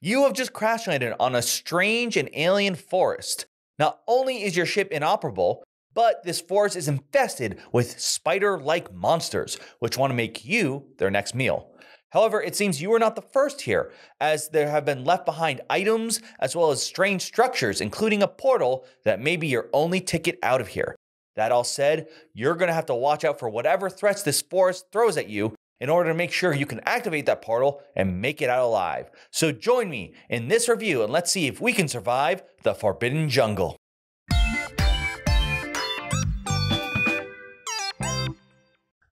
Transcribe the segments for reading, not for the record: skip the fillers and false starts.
You have just crash landed on a strange and alien forest. Not only is your ship inoperable, but this forest is infested with spider-like monsters, which want to make you their next meal. However, it seems you are not the first here, as there have been left behind items as well as strange structures, including a portal that may be your only ticket out of here. That all said, you're going to have to watch out for whatever threats this forest throws at you in order to make sure you can activate that portal and make it out alive. So join me in this review and let's see if we can survive the Forbidden Jungle.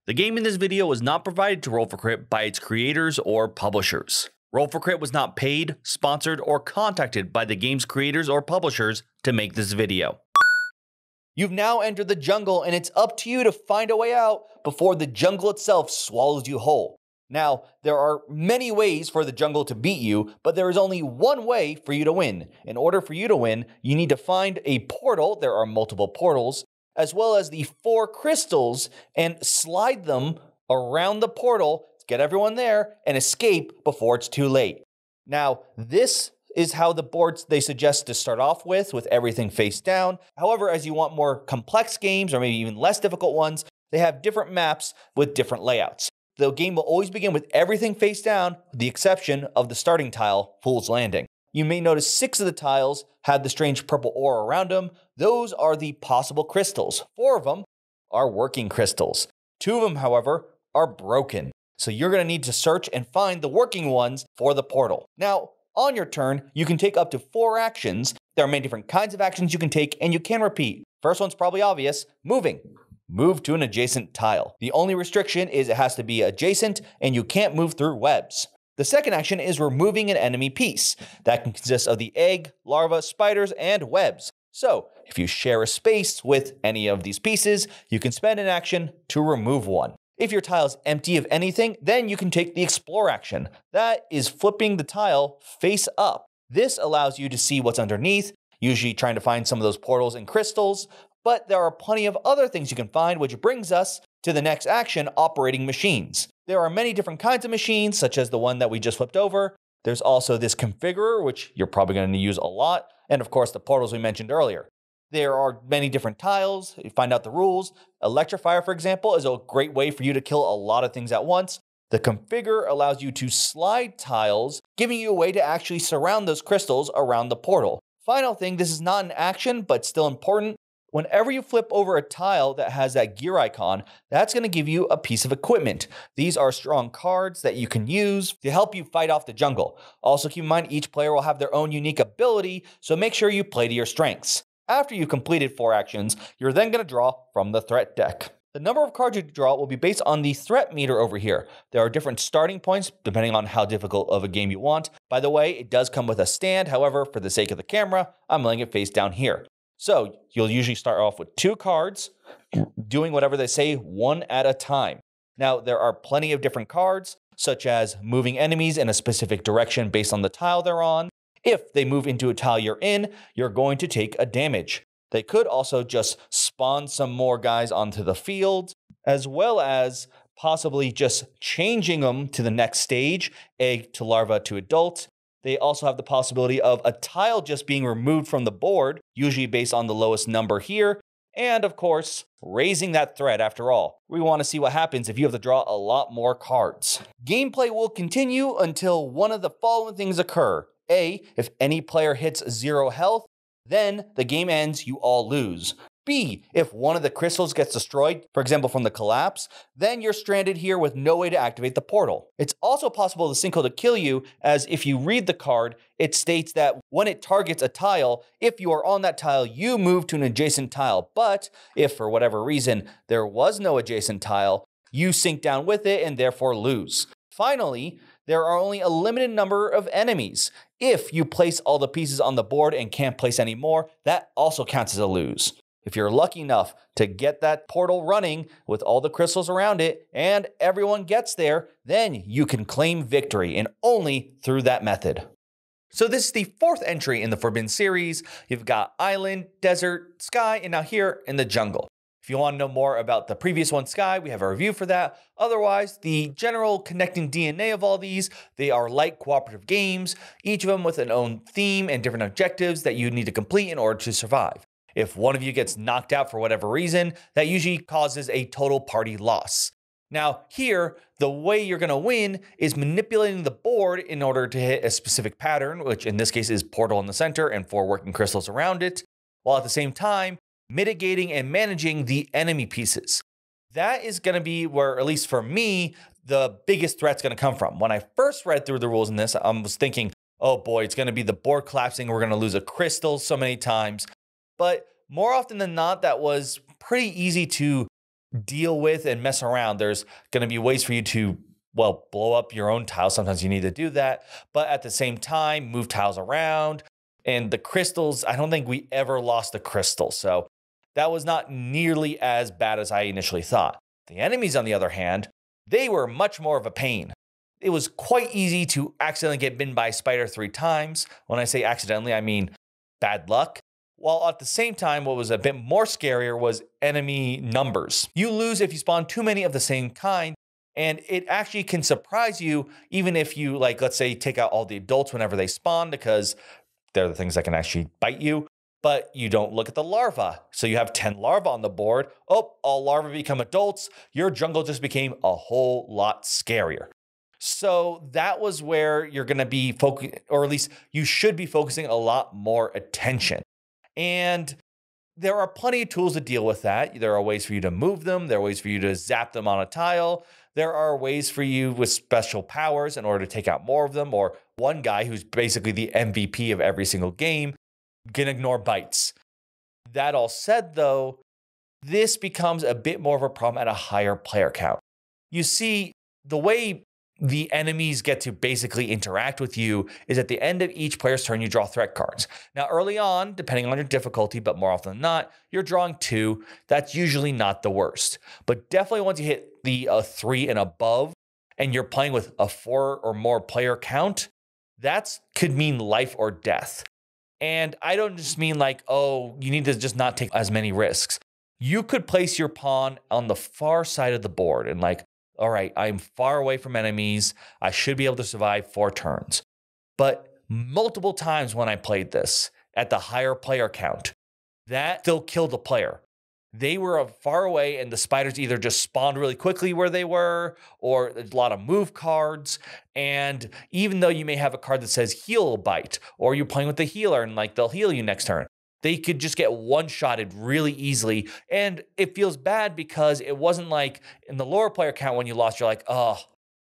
The game in this video was not provided to Roll4Crit by its creators or publishers. Roll4Crit was not paid, sponsored, or contacted by the game's creators or publishers to make this video. You've now entered the jungle and it's up to you to find a way out before the jungle itself swallows you whole. Now, there are many ways for the jungle to beat you, but there is only one way for you to win. In order for you to win, you need to find a portal. There are multiple portals, as well as the 4 crystals, and slide them around the portal to get everyone there and escape before it's too late. Now, this is how the boards they suggest to start off with everything face down. However, as you want more complex games, or maybe even less difficult ones, they have different maps with different layouts. The game will always begin with everything face down, with the exception of the starting tile, Fool's Landing. You may notice 6 of the tiles have the strange purple aura around them. Those are the possible crystals. 4 of them are working crystals. 2 of them, however, are broken. So you're going to need to search and find the working ones for the portal. Now, on your turn, you can take up to 4 actions. There are many different kinds of actions you can take, and you can repeat. First one's probably obvious, moving. Move to an adjacent tile. The only restriction is it has to be adjacent, and you can't move through webs. The second action is removing an enemy piece. That can consist of the egg, larva, spiders, and webs. So, if you share a space with any of these pieces, you can spend an action to remove one. If your tile is empty of anything, then you can take the explore action. That is flipping the tile face up. This allows you to see what's underneath, usually trying to find some of those portals and crystals, but there are plenty of other things you can find, which brings us to the next action, operating machines. There are many different kinds of machines, such as the one that we just flipped over. There's also this configurer, which you're probably going to use a lot, and of course the portals we mentioned earlier. There are many different tiles. You find out the rules. Electrifier, for example, is a great way for you to kill a lot of things at once. The configure allows you to slide tiles, giving you a way to actually surround those crystals around the portal. Final thing, this is not an action, but still important. Whenever you flip over a tile that has that gear icon, that's going to give you a piece of equipment. These are strong cards that you can use to help you fight off the jungle. Also keep in mind, each player will have their own unique ability, so make sure you play to your strengths. After you've completed 4 actions, you're then going to draw from the threat deck. The number of cards you draw will be based on the threat meter over here. There are different starting points depending on how difficult of a game you want. By the way, it does come with a stand. However, for the sake of the camera, I'm laying it face down here. So you'll usually start off with 2 cards, doing whatever they say one at a time. Now, there are plenty of different cards, such as moving enemies in a specific direction based on the tile they're on. If they move into a tile you're in, you're going to take a damage. They could also just spawn some more guys onto the field, as well as possibly just changing them to the next stage, egg to larva to adult. They also have the possibility of a tile just being removed from the board, usually based on the lowest number here, and of course, raising that threat after all. We want to see what happens if you have to draw a lot more cards. Gameplay will continue until one of the following things occur. A, if any player hits 0 health, then the game ends, you all lose. B, if one of the crystals gets destroyed, for example from the collapse, then you're stranded here with no way to activate the portal. It's also possible the sinkhole to kill you, as if you read the card, it states that when it targets a tile, if you are on that tile, you move to an adjacent tile. But if for whatever reason there was no adjacent tile, you sink down with it and therefore lose. Finally, there are only a limited number of enemies. If you place all the pieces on the board and can't place any more, that also counts as a lose. If you're lucky enough to get that portal running with all the crystals around it and everyone gets there, then you can claim victory, and only through that method. So this is the 4th entry in the Forbidden series. You've got island, desert, sky, and now here in the jungle. If If you want to know more about the previous one, Sky, we have a review for that. Otherwise, the general connecting DNA of all these, they are light cooperative games, each of them with an own theme and different objectives that you need to complete in order to survive. If one of you gets knocked out for whatever reason, that usually causes a total party loss. Now, here, the way you're going to win is manipulating the board in order to hit a specific pattern, which in this case is portal in the center and 4 working crystals around it, while at the same time mitigating and managing the enemy pieces. That is going to be where, at least for me, the biggest threat's going to come from. When I first read through the rules in this, I was thinking, oh boy, it's going to be the board collapsing. We're going to lose a crystal so many times. But more often than not, that was pretty easy to deal with and mess around. There's going to be ways for you to, well, blow up your own tiles. Sometimes you need to do that. But at the same time, move tiles around. And the crystals, I don't think we ever lost a crystal. So that was not nearly as bad as I initially thought. The enemies, on the other hand, they were much more of a pain. It was quite easy to accidentally get bitten by a spider 3 times. When I say accidentally, I mean bad luck. While at the same time, what was a bit more scarier was enemy numbers. You lose if you spawn too many of the same kind, and it actually can surprise you even if you, like, let's say, take out all the adults whenever they spawn because they're the things that can actually bite you, but you don't look at the larvae. So you have 10 larvae on the board. Oh, all larvae become adults. Your jungle just became a whole lot scarier. So that was where you're going to be focusing, or at least you should be focusing a lot more attention. And there are plenty of tools to deal with that. There are ways for you to move them. There are ways for you to zap them on a tile. There are ways for you with special powers in order to take out more of them. Or one guy who's basically the MVP of every single game can ignore bites. That all said, though, this becomes a bit more of a problem at a higher player count. You see, the way the enemies get to basically interact with you is at the end of each player's turn, you draw threat cards. Now, early on, depending on your difficulty, but more often than not, you're drawing 2. That's usually not the worst. But definitely once you hit the 3 and above, and you're playing with a 4 or more player count, that could mean life or death. And I don't just mean like, oh, you need to just not take as many risks. You could place your pawn on the far side of the board and like, all right, I'm far away from enemies. I should be able to survive 4 turns. But multiple times when I played this at the higher player count, that still killed the player. They were far away and the spiders either just spawned really quickly where they were or a lot of move cards. And even though you may have a card that says heal bite or you're playing with the healer and like they'll heal you next turn, they could just get one-shotted really easily. And it feels bad because it wasn't like in the lower player count when you lost, you're like, oh,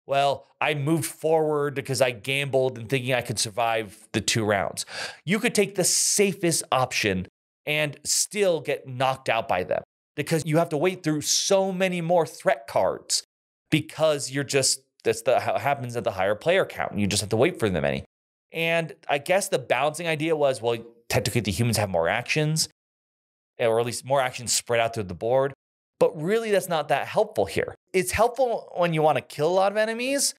well, I moved forward because I gambled and thinking I could survive the 2 rounds. You could take the safest option and still get knocked out by them because you have to wait through so many more threat cards because that's how it happens at the higher player count. You just have to wait for them many. And I guess the balancing idea was, well, technically the humans have more actions, or at least more actions spread out through the board. But really, that's not that helpful here. It's helpful when you want to kill a lot of enemies,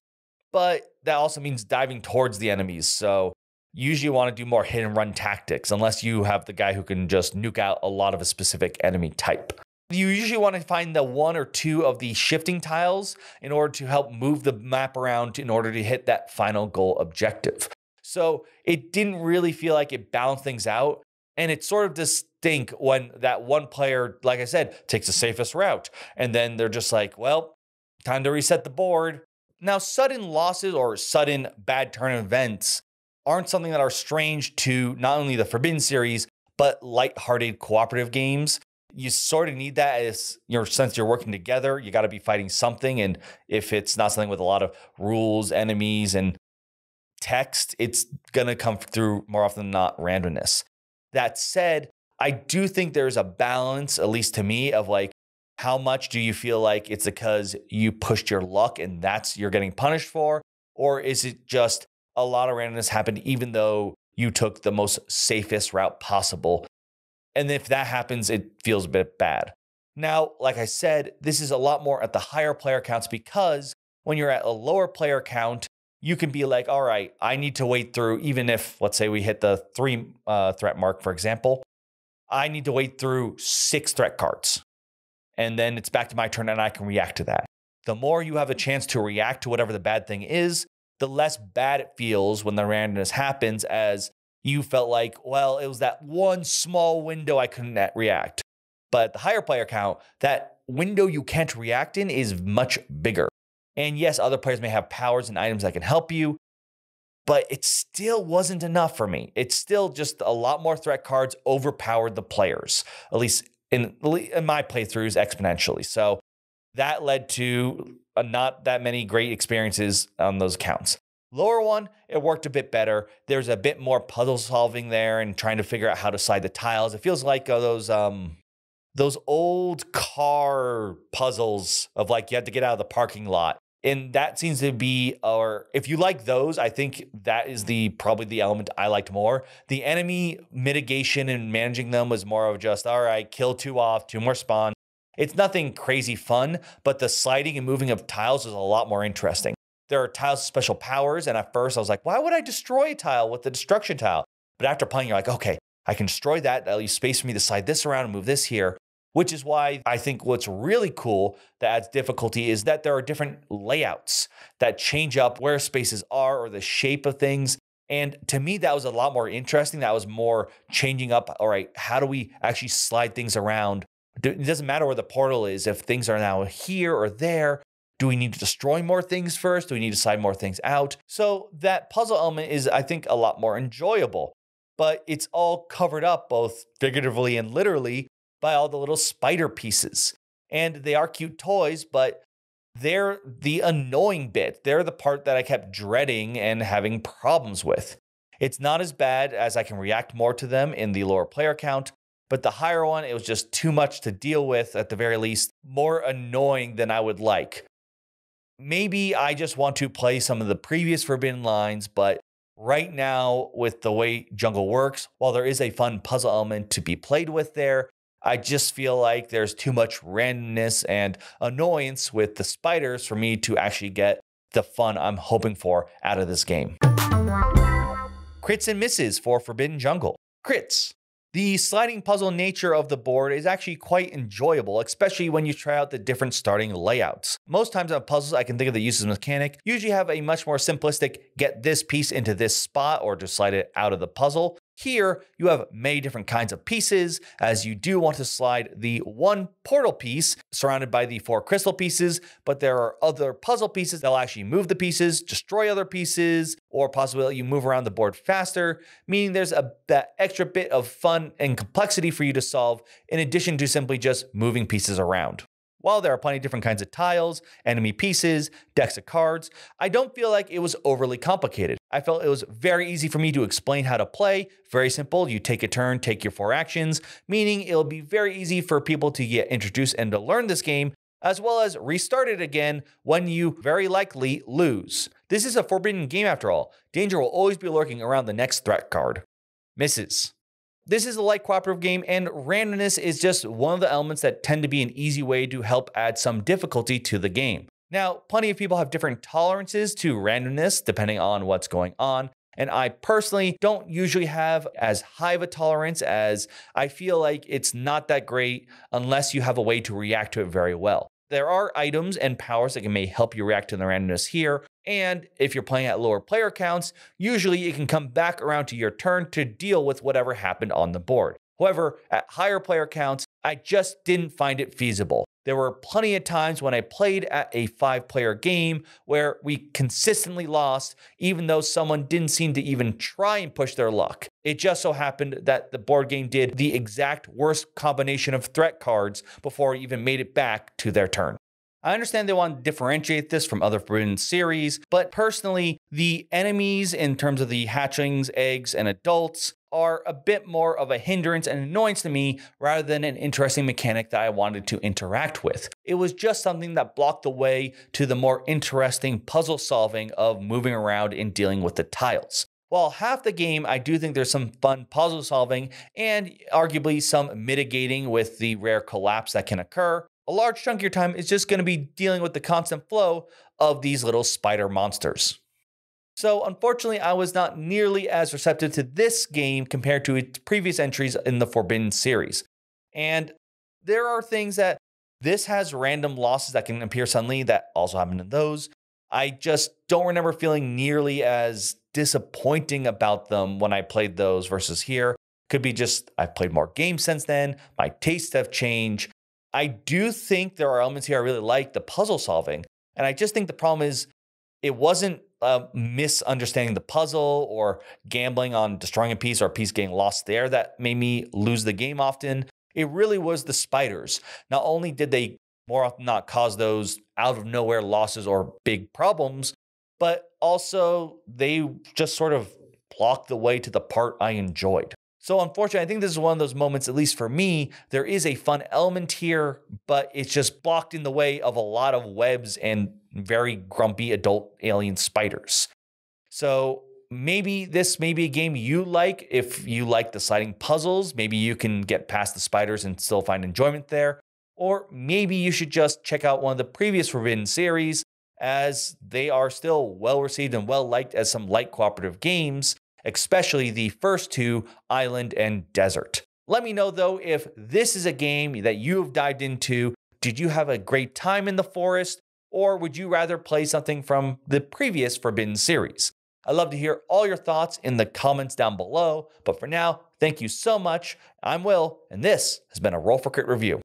but that also means diving towards the enemies. So usually you want to do more hit and run tactics, unless you have the guy who can just nuke out a lot of a specific enemy type. You usually want to find the 1 or 2 of the shifting tiles in order to help move the map around in order to hit that final goal objective. So it didn't really feel like it balanced things out. And it's sort of distinct when that one player, like I said, takes the safest route. And then they're just like, well, time to reset the board. Now, sudden losses or sudden bad turn events aren't something that are strange to not only the Forbidden series, but lighthearted cooperative games. You sort of need that since you're working together, you got to be fighting something. And if it's not something with a lot of rules, enemies, and text, it's going to come through more often than not randomness. That said, I do think there's a balance, at least to me, of like, how much do you feel like it's because you pushed your luck and that's you're getting punished for? Or is it just a lot of randomness happened even though you took the most safest route possible? And if that happens, it feels a bit bad. Now, like I said, this is a lot more at the higher player counts because when you're at a lower player count, you can be like, all right, I need to wait through, even if, let's say we hit the 3 threat mark, for example, I need to wait through 6 threat cards. and then it's back to my turn and I can react to that. The more you have a chance to react to whatever the bad thing is, the less bad it feels when the randomness happens, as you felt like, well, it was that one small window I couldn't react. But at the higher player count, that window you can't react in is much bigger. And yes, other players may have powers and items that can help you, but it still wasn't enough for me. It's still just a lot more threat cards overpowered the players, at least in my playthroughs exponentially. So that led to not that many great experiences on those accounts. Lower one, it worked a bit better. There's a bit more puzzle solving there and trying to figure out how to slide the tiles. It feels like those old car puzzles of like you have to get out of the parking lot. And that seems to be, or if you like those, I think that is probably the element I liked more. The enemy mitigation and managing them was more of just, all right, kill 2 off, 2 more spawn. It's nothing crazy fun, but the sliding and moving of tiles is a lot more interesting. There are tiles with special powers, and at first I was like, why would I destroy a tile with the destruction tile? But after playing, you're like, okay, I can destroy that. That'll leave space for me to slide this around and move this here. Which is why I think what's really cool that adds difficulty is that there are different layouts that change up where spaces are or the shape of things. And to me, that was a lot more interesting. That was more changing up, all right, how do we actually slide things around? It doesn't matter where the portal is. If things are now here or there, do we need to destroy more things first? Do we need to slide more things out? So that puzzle element is, I think, a lot more enjoyable. But it's all covered up both figuratively and literally by all the little spider pieces. And they are cute toys, but they're the annoying bit. They're the part that I kept dreading and having problems with. It's not as bad as I can react more to them in the lower player count, but the higher one, it was just too much to deal with, at the very least, more annoying than I would like. Maybe I just want to play some of the previous Forbidden Lines, but right now, with the way Jungle works, while there is a fun puzzle element to be played with there, I just feel like there's too much randomness and annoyance with the spiders for me to actually get the fun I'm hoping for out of this game. Crits and misses for Forbidden Jungle. Crits. The sliding puzzle nature of the board is actually quite enjoyable, especially when you try out the different starting layouts. Most times on puzzles, I can think of the uses mechanic usually have a much more simplistic get this piece into this spot or just slide it out of the puzzle. Here, you have many different kinds of pieces, as you do want to slide the one portal piece surrounded by the 4 crystal pieces, but there are other puzzle pieces that will actually move the pieces, destroy other pieces, or possibly you move around the board faster, meaning there's that extra bit of fun and complexity for you to solve, in addition to simply just moving pieces around. While there are plenty of different kinds of tiles, enemy pieces, decks of cards, I don't feel like it was overly complicated. I felt it was very easy for me to explain how to play. Very simple. You take a turn, take your 4 actions, meaning it'll be very easy for people to get introduced and to learn this game, as well as restart it again when you very likely lose. This is a forbidden game after all. Danger will always be lurking around the next threat card. Misses. This is a light cooperative game, and randomness is just one of the elements that tend to be an easy way to help add some difficulty to the game. Now, plenty of people have different tolerances to randomness depending on what's going on, and I personally don't usually have as high of a tolerance, as I feel like it's not that great unless you have a way to react to it very well. There are items and powers that may help you react to the randomness here, and if you're playing at lower player counts, usually it can come back around to your turn to deal with whatever happened on the board. However, at higher player counts, I just didn't find it feasible. There were plenty of times when I played at a 5-player game where we consistently lost, even though someone didn't seem to even try and push their luck. It just so happened that the board game did the exact worst combination of threat cards before it even made it back to their turn. I understand they want to differentiate this from other Forbidden series, but personally, the enemies in terms of the hatchlings, eggs, and adults are a bit more of a hindrance and annoyance to me rather than an interesting mechanic that I wanted to interact with. It was just something that blocked the way to the more interesting puzzle solving of moving around and dealing with the tiles. While half the game, I do think there's some fun puzzle solving and arguably some mitigating with the rare collapse that can occur, a large chunk of your time is just going to be dealing with the constant flow of these little spider monsters. So unfortunately, I was not nearly as receptive to this game compared to its previous entries in the Forbidden series. And there are things that This has random losses that can appear suddenly that also happen in those. I just don't remember feeling nearly as disappointing about them when I played those versus here. Could be just I've played more games since then, my tastes have changed. I do think there are elements here I really like, the puzzle solving. And I just think the problem is it wasn't misunderstanding the puzzle or gambling on destroying a piece or a piece getting lost there that made me lose the game often. It really was the spiders. Not only did they more often not cause those out of nowhere losses or big problems, but also they just sort of blocked the way to the part I enjoyed. So unfortunately, I think this is one of those moments, at least for me, there is a fun element here, but it's just blocked in the way of a lot of webs and very grumpy adult alien spiders. So maybe this may be a game you like if you like the sliding puzzles. Maybe you can get past the spiders and still find enjoyment there. Or maybe you should just check out one of the previous Forbidden series, as they are still well received and well liked as some light cooperative games, especially the first two, Island and Desert. Let me know though if this is a game that you have dived into. Did you have a great time in the forest, or would you rather play something from the previous Forbidden series? I'd love to hear all your thoughts in the comments down below, but for now, thank you so much. I'm Will, and this has been a Roll for Crit review.